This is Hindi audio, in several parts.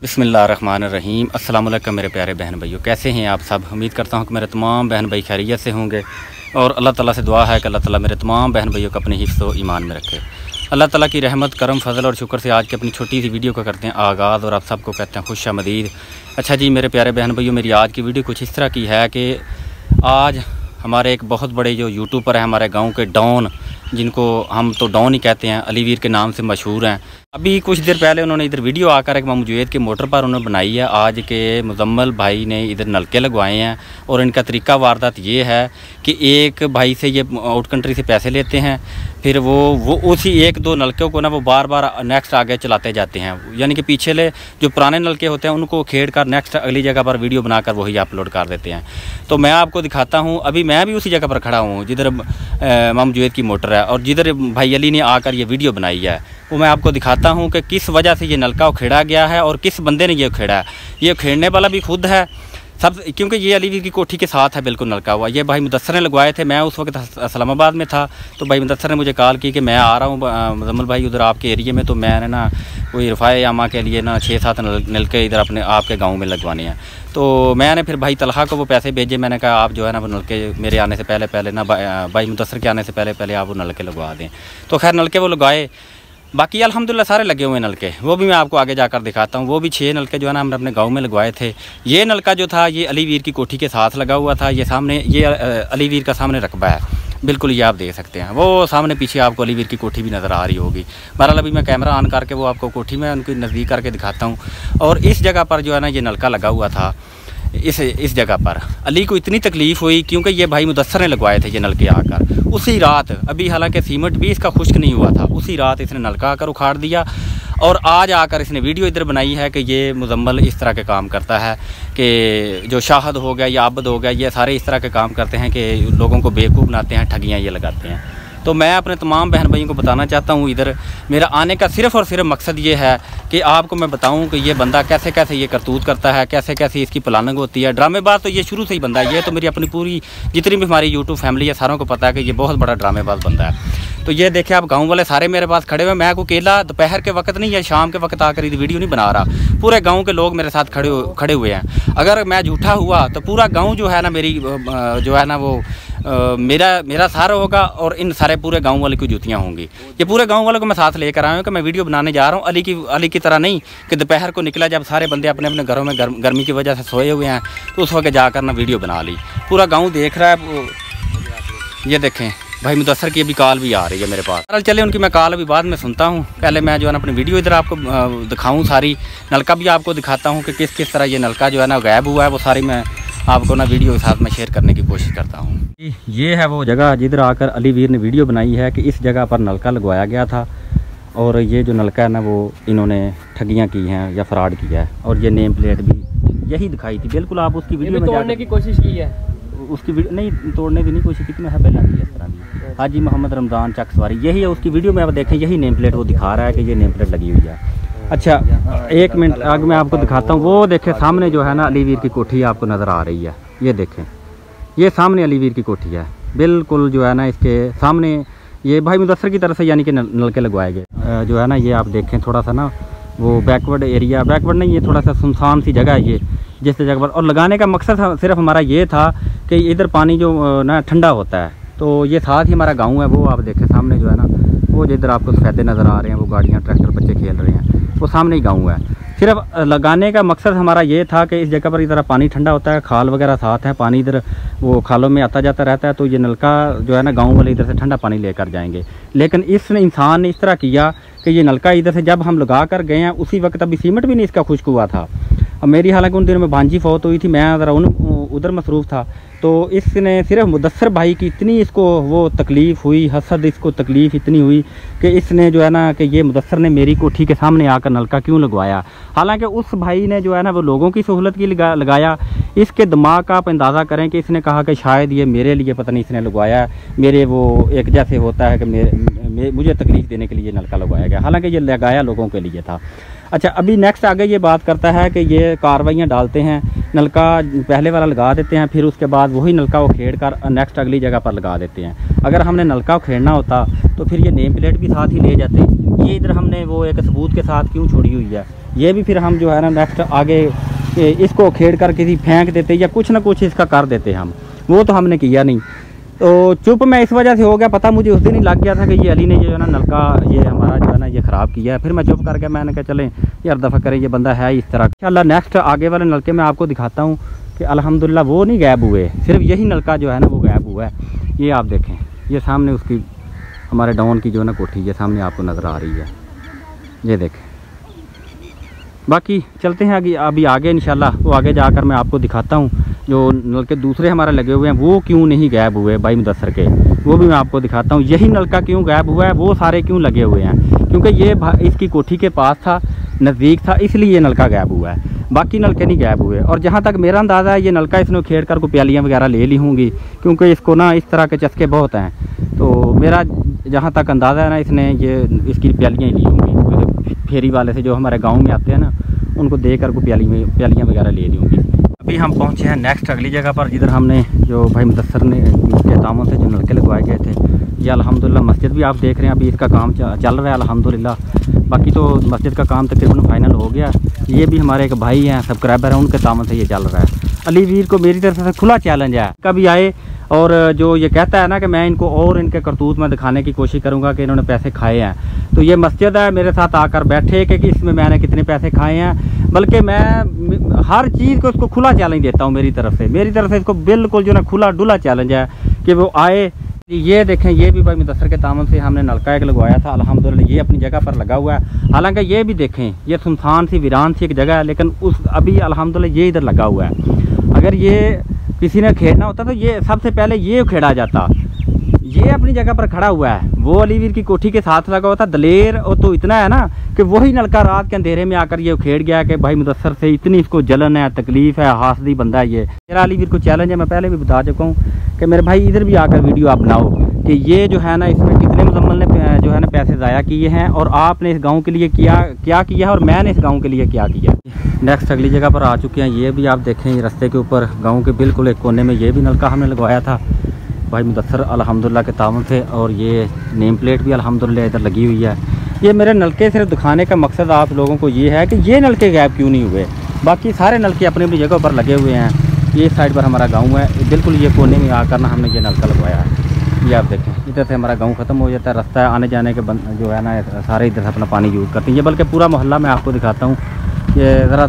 बिस्मिल्लाहिर्रहमानिर्रहीम। अस्सलाम वालेकुम मेरे प्यारे बहन भाइयों, कैसे हैं आप सब। उम्मीद करता हूं कि मेरे तमाम बहन भाई खैरियत से होंगे और अल्लाह ताला से दुआ है कि अल्लाह ताला मेरे तमाम बहन भाइयों को अपने हिफ्ज़ व ईमान में रखे। अल्लाह ताला की रहमत, करम, फजल और शुक्र से आज की अपनी छोटी सी वीडियो का करते हैं आगाज़ और आप सबको कहते हैं खुशामदीद। अच्छा जी मेरे प्यारे बहन भाइयों, मेरी आज की वीडियो कुछ इस तरह की है कि आज हमारे एक बहुत बड़े जो यूट्यूबर हैं, हमारे गाँव के डॉन, जिनको हम तो डॉन ही कहते हैं, अलीवीर के नाम से मशहूर हैं। अभी कुछ देर पहले उन्होंने इधर वीडियो आकर एक मामू जुवैद के मोटर पर उन्होंने बनाई है। आज के मुजम्मल भाई ने इधर नलके लगवाए हैं और इनका तरीका वारदात ये है कि एक भाई से ये आउट कंट्री से पैसे लेते हैं, फिर वो उसी एक दो नलकों को ना वो बार बार नेक्स्ट आगे चलाते जाते हैं। यानी कि पीछे जो पुराने नलके होते हैं उनको खेड़ कर नेक्स्ट अगली जगह पर वीडियो बनाकर वही अपलोड कर देते हैं। तो मैं आपको दिखाता हूँ, अभी मैं भी उसी जगह पर खड़ा हूँ जिधर मामू जुवैद की मोटर है और जिधर भाई अली ने आकर ये वीडियो बनाई है। वो मैं आपको दिखाता हूँ कि किस वजह से ये नलका उखेड़ा गया है और किस बंदे ने ये उखेड़ा है। ये उखेड़ने वाला भी खुद है सब, क्योंकि ये अलीवीर की कोठी के साथ है बिल्कुल नलका हुआ। ये भाई मुदस्सर ने लगवाए थे, मैं उस वक्त इस्लामाबाद में था। तो भाई मुदस्सर ने मुझे कॉल की कि मैं आ रहा हूँ मुजम्मल भाई उधर आपके एरिए में, तो मैंने ना कोई रफ़ाए आमा के लिए ना 6-7 नलके इधर अपने आपके गाँव में लगवाने हैं। तो मैंने फिर भाई तलहा को वो पैसे भेजे। मैंने कहा आप जो है ना वो नलके मेरे आने से पहले ना भाई मुदस्सर के आने से पहले आप वो नलके लगवा दें। तो खैर नलके वो लगाए, बाकी अल्हम्दुलिल्लाह सारे लगे हुए हैं नलके। वो भी मैं आपको आगे जाकर दिखाता हूँ। वो भी 6 नलके जो है ना हमने अपने गांव में लगवाए थे। ये नलका जो था ये अलीवीर की कोठी के साथ लगा हुआ था। ये सामने ये अलीवीर का सामने रकबा है बिल्कुल, ये आप देख सकते हैं। वो सामने पीछे आपको अलीवीर की कोठी भी नज़र आ रही होगी। बहरहाल अभी मैं कैमरा ऑन करके वो आपको कोठी में उनकी नज़दीक करके दिखाता हूँ। और इस जगह पर जो है ना ये नलका लगा हुआ था। इस जगह पर अली को इतनी तकलीफ़ हुई क्योंकि ये भाई मुदस्सर ने लगवाए थे ये नलके आकर उसी रात। अभी हालांकि सीमेंट भी इसका खुश्क नहीं हुआ था, उसी रात इसने नलका आकर उखाड़ दिया और आज आकर इसने वीडियो इधर बनाई है कि ये मुजम्मल इस तरह के काम करता है कि जो शाहद हो गया या आबद हो गया, ये सारे इस तरह के काम करते हैं कि लोगों को बेवकूफ़ बनाते हैं, ठगियाँ ये लगाते हैं। तो मैं अपने तमाम बहन भाइयों को बताना चाहता हूँ, इधर मेरा आने का सिर्फ़ और सिर्फ मकसद ये है कि आपको मैं बताऊँ कि ये बंदा कैसे कैसे ये करतूत करता है, कैसे कैसे इसकी प्लानिंग होती है। ड्रामेबाज तो ये शुरू से ही बंदा है। ये तो मेरी अपनी पूरी जितनी भी हमारी यूट्यूब फैमिली है सारों को पता है कि ये बहुत बड़ा ड्रामेबाज बंदा है। तो ये देखे आप गाँव वाले सारे मेरे पास खड़े हुए। मैं को अकेला दोपहर के वक्त नहीं या शाम के वक्त आकर ये वीडियो नहीं बना रहा, पूरे गाँव के लोग मेरे साथ खड़े हुए हैं। अगर मैं झूठा हुआ तो पूरा गाँव जो है ना मेरी जो है ना वो मेरा सहारा होगा और इन सारे पूरे गांव वाले की जूतियां होंगी। ये पूरे गांव वालों को मैं साथ लेकर आया हूँ कि मैं वीडियो बनाने जा रहा हूँ। अली की तरह नहीं कि दोपहर को निकला जब सारे बंदे अपने अपने घरों में गर्मी की वजह से सोए हुए हैं तो उस वक्त जाकर ना वीडियो बना ली। पूरा गाँव देख रहा है। ये देखें भाई मुदस्सर की अभी कॉल भी आ रही है मेरे पास। चल चले उनकी मैं कॉल अभी बाद में सुनता हूँ। पहले मैं जो है ना अपनी वीडियो इधर आपको दिखाऊँ, सारी नलका भी आपको दिखाता हूँ कि किस किस तरह ये नलका जो है ना गायब हुआ है। वो सारी मैं आपको ना वीडियो के साथ में शेयर करने की कोशिश करता हूँ। ये है वो जगह जिधर आकर अलीवीर ने वीडियो बनाई है कि इस जगह पर नलका लगवाया गया था और ये जो नलका है ना वो इन्होंने ठगियाँ की हैं या फ्रॉड किया है। और ये नेम प्लेट भी यही दिखाई थी बिल्कुल। आप उसकी वीडियो में तोड़ने की कोशिश की है, उसकी नहीं तोड़ने की नहीं कोशिश की, मैं पहले की इस तरह की हाजी मोहम्मद रमज़ान चक सवारी यही है उसकी वीडियो में। आप देखें यही नेम प्लेट वो दिखा रहा है कि ये नेम प्लेट लगी हुई है। अच्छा एक मिनट आगे मैं आपको दिखाता हूँ। वो देखें सामने जो है ना अलीवीर की कोठी आपको नज़र आ रही है। ये देखें ये सामने अलीवीर की कोठी है बिल्कुल जो है ना, इसके सामने ये भाई मुदस्सर की तरफ से यानी कि नलके लगवाए गए जो है ना। ये आप देखें थोड़ा सा ना वो बैकवर्ड एरिया, बैकवर्ड नहीं, ये थोड़ा सा सुनसान सी जगह है ये जिस जगह पर। और लगाने का मकसद सिर्फ हमारा ये था कि इधर पानी जो ना ठंडा होता है। तो ये साथ ही हमारा गाँव है। वो आप देखें सामने जो है ना वो जिधर आपको सफ़ेदे नज़र आ रहे हैं, वो गाड़ियाँ ट्रैक्टर बच्चे खेल रहे हैं, वो सामने ही गाँव है। सिर्फ लगाने का मकसद हमारा ये था कि इस जगह पर इधर पानी ठंडा होता है, खाल वगैरह साथ है, पानी इधर वो खालों में आता जाता रहता है। तो ये नलका जो है ना गाँव वाले इधर से ठंडा पानी लेकर जाएंगे। लेकिन इस इंसान ने इस तरह किया कि ये नलका इधर से जब हम लगा कर गए हैं उसी वक्त अभी सीमेंट भी नहीं इसका खुश्क हुआ था। अब मेरी हालांकि उन दिनों में भांजी फौत हुई थी, मैं ज़रा उधर मसरूफ़ था। तो इसने सिर्फ मुदस्सर भाई की इतनी इसको वो तकलीफ़ हुई, हसद इसको तकलीफ़ इतनी हुई कि इसने जो है ना कि ये मुदस्सर ने मेरी कोठी के सामने आकर नलका क्यों लगवाया। हालांकि उस भाई ने जो है ना वो लोगों की सहूलत की लगाया। इसके दिमाग का आप अंदाज़ा करें कि इसने कहा कि शायद ये मेरे लिए पता नहीं इसने लगवाया, मेरे वो एक जैसे होता है कि मुझे तकलीफ़ देने के लिए नलका लगवाया गया, हालांकि ये लगाया लोगों के लिए था। अच्छा अभी नेक्स्ट आगे ये बात करता है कि ये कार्रवाइयाँ डालते हैं, नलका पहले वाला लगा देते हैं, फिर उसके बाद वही नलका वो खेड़ कर नेक्स्ट अगली जगह पर लगा देते हैं। अगर हमने नलका खेड़ना होता तो फिर ये नेम प्लेट भी साथ ही ले जाते। ये इधर हमने वो एक सबूत के साथ क्यों छोड़ी हुई है ये भी फिर हम जो है ना नेक्स्ट आगे इसको खेड़ कर किसी फेंक देते या कुछ ना कुछ इसका कर देते हम, वो तो हमने किया नहीं। तो चुप मैं इस वजह से हो गया, पता मुझे उस दिन ही लग गया था कि ये अली ने जो है ना नलका ये हमारा जो है ना ये ख़राब किया है। फिर मैं चुप कर गया, मैंने कहा चलें यार दफ़ा करें, ये बंदा है इस तरह। इंशाल्लाह नेक्स्ट आगे वाले नलके मैं आपको दिखाता हूँ कि अल्हम्दुलिल्लाह वो नहीं गायब हुए, सिर्फ यही नलका जो है ना वो गायब हुआ है। ये आप देखें, ये सामने उसकी हमारे डाउन की जो है ना कोठी ये सामने आपको नज़र आ रही है, ये देखें। बाकी चलते हैं अभी आगे इंशाल्लाह, तो आगे जाकर मैं आपको दिखाता हूँ जो नलके दूसरे हमारे लगे हुए हैं वो क्यों नहीं गायब हुए भाई मुदस्सर के, वो भी मैं आपको दिखाता हूँ। यही नलका क्यों गायब हुआ है, वो सारे क्यों लगे हुए हैं, क्योंकि ये इसकी कोठी के पास था, नज़दीक था, इसलिए ये नलका गायब हुआ है, बाकी नलके नहीं गायब हुए। और जहाँ तक मेरा अंदाज़ा है ये नलका इसने खेड़ कर को प्यालियाँ वगैरह ले ली होंगी, क्योंकि इसको ना इस तरह के चस्के बहुत हैं। तो मेरा जहाँ तक अंदाज़ा है ना इसने ये इसकी प्यालियाँ ही ली होंगी, फेरी वाले से जो हमारे गाँव में आते हैं ना उनको दे कर को प्यालियाँ वगैरह ले ली होंगी। अभी हम पहुँचे हैं नेक्स्ट अगली जगह पर, जिधर हमने जो भाई मुदस्सर ने के दामों से जो नलके लगवाए गए थे। ये अल्हम्दुलिल्लाह मस्जिद भी आप देख रहे हैं, अभी इसका काम चल रहा है अल्हम्दुलिल्लाह। बाकी तो मस्जिद का काम तकरीबन फाइनल हो गया। ये भी हमारे एक भाई हैं, सब्सक्राइबर हैं, उनके दामन से ये चल रहा है। अली वीर को मेरी तरफ से खुला चैलेंज है, कभी आए और जो ये कहता है ना कि मैं इनको और इनके करतूत में दिखाने की कोशिश करूँगा कि इन्होंने पैसे खाए हैं, तो ये मस्जिद है, मेरे साथ आकर बैठे कि इसमें मैंने कितने पैसे खाए हैं। बल्कि मैं हर चीज़ को इसको खुला चैलेंज देता हूँ मेरी तरफ से इसको बिल्कुल जो ना खुला डुला चैलेंज है कि वो आए। ये देखें, ये भी भाई मुदस्सर के तामन से हमने नलका एक लगवाया था अल्हम्दुलिल्लाह, ये अपनी जगह पर लगा हुआ है। हालांकि ये भी देखें, ये सुनसान सी वीरान सी एक जगह है, लेकिन उस अभी अल्हम्दुलिल्लाह ये इधर लगा हुआ है। अगर ये किसी ने खेड़ना होता तो ये सबसे पहले ये खेड़ा जाता। ये अपनी जगह पर खड़ा हुआ है, वो अलीवीर की कोठी के साथ लगा हुआ था। दलेर और तो इतना है ना कि वही नलका रात के अंधेरे में आकर ये खेड़ गया कि भाई मुदस्सर से इतनी इसको जलन है, तकलीफ़ है, हासदी बंदा है ये। मेरा अलीवीर को चैलेंज है, मैं पहले भी बता चुका हूँ कि मेरे भाई इधर भी आकर वीडियो आप बनाओ कि ये जो है ना इसमें कितने मुजम्मल ने जो है ना पैसे ज़ाया किए हैं और आपने इस गाँव के लिए क्या किया है और मैंने इस गाँव के लिए क्या किया। नेक्स्ट अगली जगह पर आ चुके हैं। ये भी आप देखें, ये रास्ते के ऊपर गाँव के बिल्कुल एक कोने में ये भी नलका हमने लगवाया था भाई मुदस्सर अल्हम्दुलिल्लाह के तावन से, और ये नेम प्लेट भी अल्हम्दुलिल्लाह इधर लगी हुई है। ये मेरे नलके सिर्फ दिखाने का मकसद आप लोगों को ये है कि ये नलके गायब क्यों नहीं हुए, बाकी सारे नलके अपनी अपनी जगह पर लगे हुए हैं। ये साइड पर हमारा गाँव है, बिल्कुल ये कोने में आकर ना हमने ये नलका लगवाया है। ये आप देखें, इधर से हमारा गाँव ख़त्म हो जाता है, रास्ता आने जाने के जो है ना सारे इधर से अपना पानी यूज़ करते हैं। ये बल्कि पूरा मोहल्ला मैं आपको दिखाता हूँ, ये ज़रा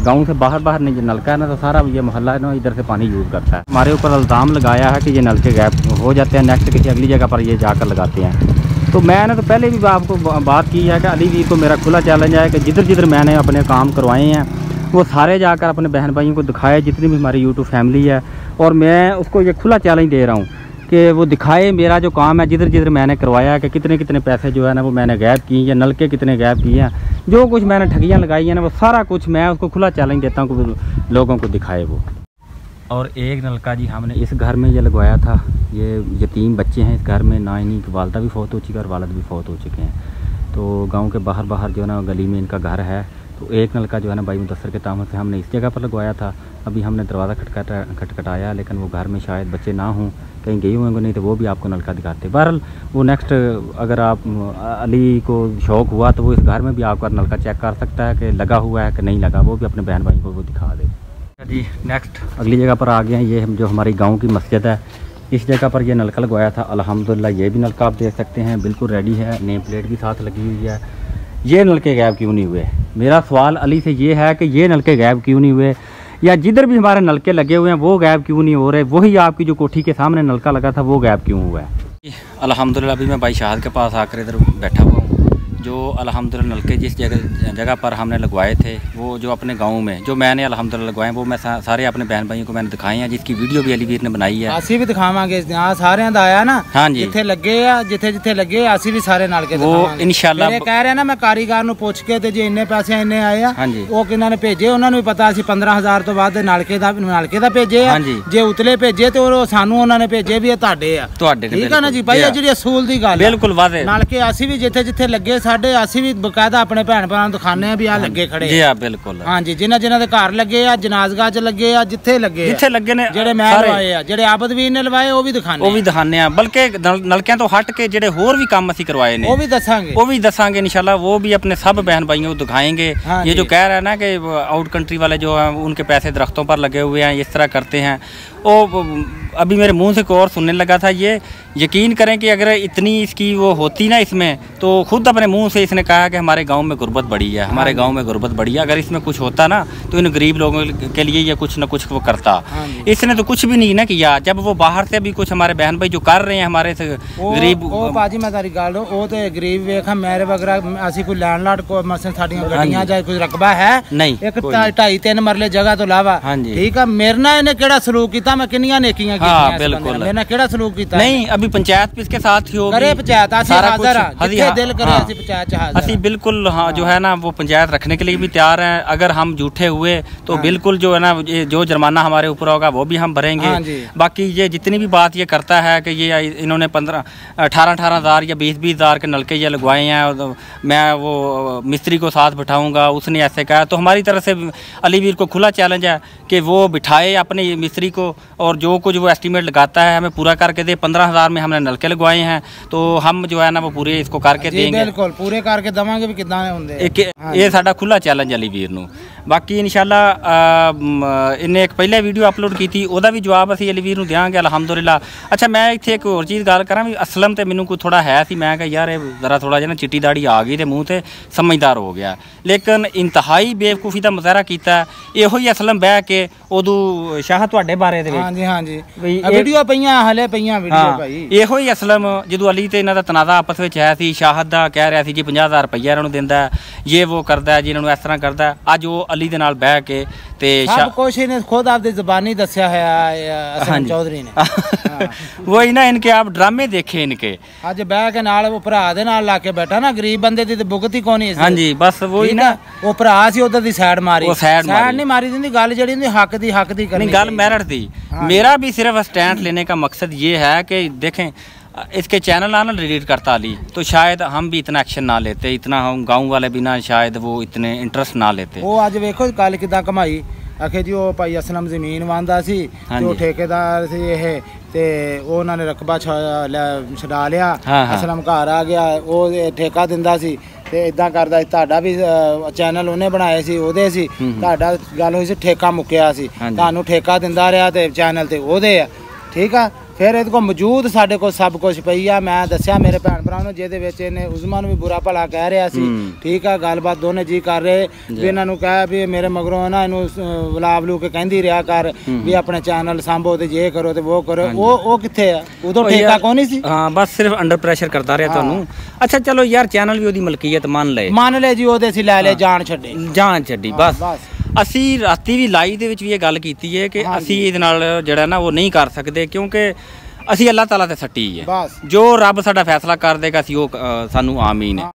गांव से बाहर नहीं, ये नलका है ना तो सारा ये मोहल्ला है ना इधर से पानी यूज़ करता है। हमारे ऊपर इल्ज़ाम लगाया है कि ये नलके गायब हो जाते हैं, नेक्स्ट किसी अगली जगह पर ये जाकर लगाते हैं। तो मैंने तो पहले भी आपको बात की है कि अली वीर को मेरा खुला चैलेंज है कि जिधर जिधर मैंने अपने काम करवाए हैं वो सारे जाकर अपने बहन भाइयों को दिखाए, जितनी भी हमारी यूट्यूब फैमिली है, और मैं उसको ये खुला चैलेंज दे रहा हूँ कि वो दिखाए मेरा जो काम है, जिधर जिधर मैंने करवाया है कि कितने कितने पैसे जो है ना वो मैंने गायब किए हैं, नलके कितने गायब किए हैं, जो कुछ मैंने ठगियाँ लगाई हैं ना वो सारा कुछ मैं उसको खुला चैलेंज देता हूँ कि लोगों को दिखाए वो। और एक नलका जी हमने इस घर में ये लगवाया था, ये यतीम बच्चे हैं इस घर में, ना इन्हीं की वालदा भी फौत हो चुकी है और वालद भी फौत हो चुके हैं। तो गाँव के बाहर जो है ना गली में इनका घर है, तो एक नलका जो है ना भाई मुदस्सर के तामन से हमने इस जगह पर लगवाया था। अभी हमने दरवाज़ा खटखटाया, लेकिन वो घर में शायद बच्चे ना हों, कहीं गए होंगे, नहीं तो वो भी आपको नलका दिखाते। बहरहाल वो नेक्स्ट अगर आप अली को शौक़ हुआ तो वो इस घर में भी आपका नलका चेक कर सकता है कि लगा हुआ है कि नहीं लगा, वो भी अपने बहन भाई को वो दिखा दे जी। नेक्स्ट अगली जगह पर आ गए हैं, ये जो हमारी गाँव की मस्जिद है, इस जगह पर ये नलका लगवाया था अल्हम्दुलिल्लाह। ये भी नलका आप देख सकते हैं बिल्कुल रेडी है, नेम प्लेट भी साथ लगी हुई है। ये नलके गायब क्यों नहीं हुए, मेरा सवाल अली से ये है कि ये नलके गायब क्यों नहीं हुए, या जिधर भी हमारे नलके लगे हुए हैं वो गायब क्यों नहीं हो रहे, वही आपकी जो कोठी के सामने नलका लगा था वो गायब क्यों हुआ है। अल्हम्दुलिल्लाह अभी मैं भाई शाहद के पास आकर इधर बैठा हुआ हूँ, जो अल्हम्दुलिल्लाह नलके जिस जगह पर हमने लगवाए थे वो जो अपने गांव में जो मैंने अल्हम्दुलिल्लाह लगवाए वो मैं सारे अपने बहन भाइयों को मैंने दिखाए हैं, जिसकी वीडियो भी अली वीर ने बनाई है। ਅਸੀਂ ਵੀ ਦਿਖਾਵਾਂਗੇ ਆ ਸਾਰਿਆਂ ਦਾ ਆਇਆ ਨਾ। हाँ जी, ਜਿੱਥੇ ਲੱਗੇ ਆ ਜਿੱਥੇ ਲੱਗੇ ਅਸੀਂ ਵੀ ਸਾਰੇ ਨਲਕੇ वो ਦਿਖਾਵਾਂਗੇ इंशाल्लाह। ਮੇਰੇ ਕਹਿ ਰਿਹਾ ਨਾ ਮੈਂ ਕਾਰੀਗਰ ਨੂੰ ਪੁੱਛ ਕੇ ਤੇ ਜੇ ਇੰਨੇ ਪੈਸੇ ਇੰਨੇ ਆਏ ਆ हाँ जी, ਉਹ ਕਿੰਨਾਂ ਨੇ ਭੇਜੇ, ਉਹਨਾਂ ਨੂੰ ਵੀ ਪਤਾ ਅਸੀਂ 15000 ਤੋਂ ਵੱਧ ਨਲਕੇ ਦਾ ਭੇਜੇ ਆ। हाँ जी, ਜੇ ਉਤਲੇ ਭੇਜੇ ਤੇ ਉਹ ਸਾਨੂੰ ਉਹਨਾਂ ਨੇ ਭੇਜੇ ਵੀ ਇਹ ਤੁਹਾਡੇ ਆ। ਤੁਹਾਡੇ ਠੀਕ ਆ ਨਾ ਜੀ ਭਾਈ, ਇਹ ਜਿਹੜੀ ਅਸੂਲ ਦੀ ਗੱਲ बिल्कुल वाज़ेह। ਨਲਕੇ ਅਸੀਂ ਵੀ ਜਿੱਥੇ ਲੱਗੇ ਸਾਡੇ ਸਾਡੇ ਅਸੀਂ ਵੀ ਬਕਾਇਦਾ ਆਪਣੇ ਭੈਣ ਭਰਾਵਾਂ ਨੂੰ ਦਿਖਾਣੇ ਆ ਵੀ ਆ ਲੱਗੇ ਖੜੇ ਜੀ। ਬਿਲਕੁਲ ਹਾਂਜੀ, ਜਿਨ੍ਹਾਂ ਦੇ ਘਰ ਲੱਗੇ ਆ, ਜਨਾਜ਼ਗਾਹ 'ਚ ਲੱਗੇ ਆ, ਜਿੱਥੇ ਲੱਗੇ ਨੇ, ਜਿਹੜੇ ਮੈਂ ਲਵਾਏ ਆ, ਜਿਹੜੇ ਆਬਦਵੀਰ ਨੇ ਲਵਾਏ ਉਹ ਵੀ ਦਿਖਾਣੇ ਆ। ਬਲਕਿ ਨਲਕਿਆਂ ਤੋਂ ਹਟ ਕੇ ਜਿਹੜੇ ਹੋਰ ਵੀ ਕੰਮ ਅਸੀਂ ਕਰਵਾਏ ਨੇ ਉਹ ਵੀ ਦੱਸਾਂਗੇ इंशाल्लाह। वो भी अपने सब बहन भाइयों को दिखाएंगे। ये जो कह रहा है ना कि आउट कंट्री वाले जो हैं उनके पैसे दरख्तों पर लगे हुए हैं, इस तरह करते हैं, वो अभी मेरे मुंह से कोई और सुनने लगा था। ये यकीन करें कि अगर इतनी इसकी वो होती ना इसमें, तो खुद अपने मुंह से इसने कहा कि हमारे गांव में गुर्बत बढ़ी है, हमारे गांव में गुर्बत बढ़ी है। अगर इसमें कुछ होता ना तो इन गरीब लोगों के लिए ये कुछ ना कुछ वो करता। इसने तो कुछ भी नहीं ना किया। जब वो बाहर से भी कुछ हमारे बहन भाई जो कर रहे हैं हमारे से गरीब, भाजी मैं तारी गल वो तो गरीब वेख मेरे वगैरह असी कोई लैंडलॉर्ड को मसलन साडियां गड्डियां जाए कोई रकबा है नहीं, एक 2.5-3 मरले जगह तो लावा, ठीक है। मेरे नाल इन्हें केड़ा सलूक कीता, मैं किन्नियां नेकियां कीतियां, बिल्कुल मेरे नाल केड़ा सलूक कीता नहीं। अभी पंचायत भी इसके साथ ही होगी, करे पंचायत आसी हाजिर है, जिथे दिल करे आसी पंचायत च हाजिर असी बिल्कुल। हाँ, जो है ना वो पंचायत रखने के लिए भी तैयार हैं। अगर हम झूठे हुए तो बिल्कुल जो है ना जो जुर्माना हमारे ऊपर होगा वो भी हम भरेंगे। बाकी ये जितनी भी बात ये करता है कि ये इन्होंने 18 हज़ार या 20 हज़ार के नलके ये लगवाए हैं, मैं वो मिस्त्री को साथ बिठाऊंगा, उसने ऐसे कहा, तो हमारी तरफ से अलीवीर को खुला चैलेंज है कि वो बिठाए अपने मिस्त्री को और जो कुछ वो एस्टीमेट लगाता है हमें पूरा करके दे। 15 हज़ार में हमने नलके लगवाए हैं, तो हम जो है ना वो पूरे इसको करके देंगे, बिल्कुल पूरे करके देवांगे भी कितना होंगे। ये साडा खुला चैलेंज अलीवीर नूं। बाकी इंशाल्लाह इन्हें एक पहले वीडियो अपलोड की थी, ਉਹਦਾ भी जवाब ਅਸੀਂ ਅਲੀਵੀਰ ਨੂੰ ਦਿਆਂਗੇ ਅਲਹਮਦੁਲਿਲਾ। अच्छा, मैं ਇੱਥੇ एक ਹੋਰ चीज़ ਗੱਲ ਕਰਾਂ ਵੀ ਅਸਲਮ ਤੇ ਮੈਨੂੰ ਕੋਈ ਥੋੜਾ ਹੈ ਸੀ, ਮੈਂ ਕਿਹਾ ਯਾਰ ਇਹ ਜ਼ਰਾ ਥੋੜਾ ਜਿਹਾ ਨਾ ਚਿੱਟੀ ਦਾੜੀ ਆ ਗਈ ਤੇ ਮੂੰਹ ਤੇ ਸਮਝਦਾਰ ਹੋ ਗਿਆ, ਲੇਕਿਨ ਇੰਤਹਾਈ ਬੇਵਕੂਫੀ ਦਾ ਮੁਜ਼ਾਹਰਾ ਕੀਤਾ। ਇਹੋ ਹੀ ਅਸਲਮ ਬਹਿ ਕੇ ਉਦੋਂ ਸ਼ਾਹ ਤੁਹਾਡੇ ਬਾਰੇ ਦੇ ਵਿੱਚ ਹਾਂਜੀ ਵੀਡੀਓ ਪਈਆਂ, ਹਲੇ ਪਈਆਂ ਵੀਡੀਓ ਭਾਈ। ਇਹੋ ਹੀ ਅਸਲਮ ਜਦੋਂ ਅਲੀ ਤੇ ਇਹਨਾਂ ਦਾ ਤਨਾਜ਼ਾ ਆਪਸ ਵਿੱਚ ਹੈ ਸੀ, ਸ਼ਾਹਦ ਦਾ ਕਹਿ ਰਿਹਾ ਸੀ ਜੀ 50,000 ਰੁਪਈਆ ਇਹਨਾਂ ਨੂੰ ਦਿੰਦਾ, ये वो करता है जी, इन्होंने इस तरह करता है। अज वो अली दे नाल बह के ते सब कुछ इन्हें खुद आपदी ज़बानी दस्या है असलम चौधरी ने। वही ना, इनके आप ड्रामे देखे इनके। अज बह के नाल वो भरा दे नाल ला के बैठा ना, गरीब बंदे दी ते भुगत ही कोनी। हां जी, बस वही ना, वो भरा सी उधर दी साइड मारी, वो साइड नहीं मारी दी गल जेड़ी दी हक दी करनी, नहीं गल मेरिट दी। मेरा भी सिर्फ स्टैंड लेने का मकसद ये है कि देखें इसके चैनल ना डिलीट करता अली तो शायद हम भी इतना एक्शन ना लेते, इतना हम गाँव वाले भी ना शायद वो इतने इंटरेस्ट ना लेते। वो अज वेखो गल किदां कमाई, आखे जी वो भाई असलम जमीन वांदा सी, जो ठेकेदार सी ये ते उन्होंने रकबा छड़ा लिया, असलम घर आ गया, वो ठेका दिंदा सी ते इदां करदा सी। तुहाडा भी चैनल उन्हें बनाए सी, ओहदे सी, तुहाडा गल होई सी ठेका मुक्किया सी, तुहानू ठेका दिंदा रहा ते चैनल ते ओहदे आ, ठीक है। फिर ये मौजूद साढ़े को सब कुछ पई आ। मैं दसिया मेरे भैन भरा नूं जिहदे विच इहने उज़मा नूं भी बुरा भला कह रहा सी, ठीक है। गलबात दोने जी कर रहे भी इन्हों कह भी मेरे मगरों ना इनू बुला बलू के कहती रहा कर भी अपने चैनल सांभो ते ये करो ते वो करो। वो कित्थे है, उदों ठेका कोनी सी। हाँ, बस सिर्फ अंडर प्रैशर करता रहा तुहानूं। अच्छा चलो यार, चैनल भी ओहदी मलकीयत मान ले जी, ओहदे सी लै ले जान छड्डी बस। ਅਸੀਂ ਰਾਤੀ ਵੀ ਲਾਈਵ ਦੇ ਵਿੱਚ ਵੀ ਇਹ ਗੱਲ ਕੀਤੀ ਹੈ ਕਿ ਅਸੀਂ ਇਹਦੇ ਨਾਲ ਜਿਹੜਾ ਨਾ ਉਹ ਨਹੀਂ ਕਰ ਸਕਦੇ, ਕਿਉਂਕਿ ਅਸੀਂ ਅੱਲਾਹ ਤਾਲਾ ਤੇ ਸੱਟੀ ਹੈ। ਜੋ ਰੱਬ ਸਾਡਾ ਫੈਸਲਾ ਕਰ ਦੇਗਾ ਅਸੀਂ ਉਹ ਸਾਨੂੰ ਆਮੀਨ ਹੈ।